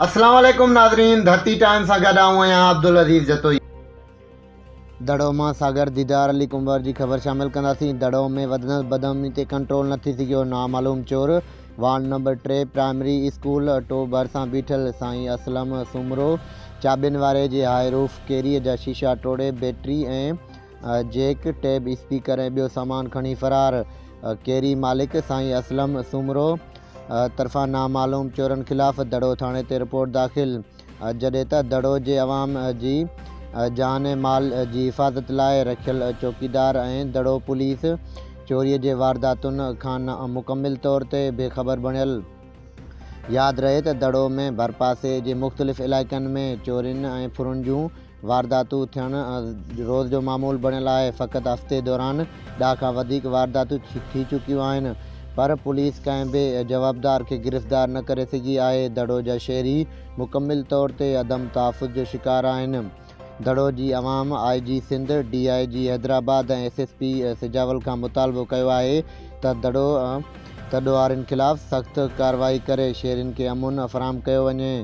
अस्सलाम वालेकुम नाज़रीन, धरती टाइम सां गॾु आऊं आहियां अब्दुल अज़ीज़ जतोई। दड़ो मां सागर दीदार अली कुंवर जी ख़बर शामिल कंदासीं। दड़ो में वधंदड़ बदअमनी ते कंट्रोल न थी सघियो। नामालूम चोर वार्ड नंबर 3 प्राइमरी स्कूल टो भरिसां बीठल साईं असलम सुमरो चाॿियुनि वारे जे हाई रूफ केरीअ जा शीशा तोड़े बैटरी ऐं जैक टैब स्पीकर ऐं ॿियो सामान खणी फरार। केरी मालिक साईं असलम सुमरो तरफ़ां नामालूम चोरनि ख़िलाफ़ दड़ो थाणे ते रिपोर्ट दाख़िल। जॾहिं त दड़ो जे अवाम जी जान ऐं माल जी हिफ़ाज़त लाइ रखियल चौकीदार ऐं दड़ो पुलिस चोरीअ जे वारदातुनि खां मुकमिल तौर ते बेख़बर बणियल। यादि रहे त दड़ो में भरपासे जे मुख़्तलिफ़ इलाइक़नि में चोरियुनि ऐं फुरुनि जूं वारदातूं थियणु रोज़ जो मामूल बणियल आहे। फ़क़ति हफ़्ते दौरान 10 खां वधीक वारदातूं थी चुकियूं आहिनि, पर पुलिस कंहिं बि जवाबदार खे गिरफ़्तार न करे सघी आहे। दड़ो जा शहरी मुकमिल तौर ते अदम तहफ़्फ़ुज़ जो शिकार आहिनि। दड़ो जी अवाम IG सिंध, DIG हैदराबाद ऐं SSP सिजावल खां मुतालबो कयो आहे त दड़ो वारनि ख़िलाफ़ सख़्त कार्रवाई करे शहरियुनि खे अमुन फ़राहम कयो वञे।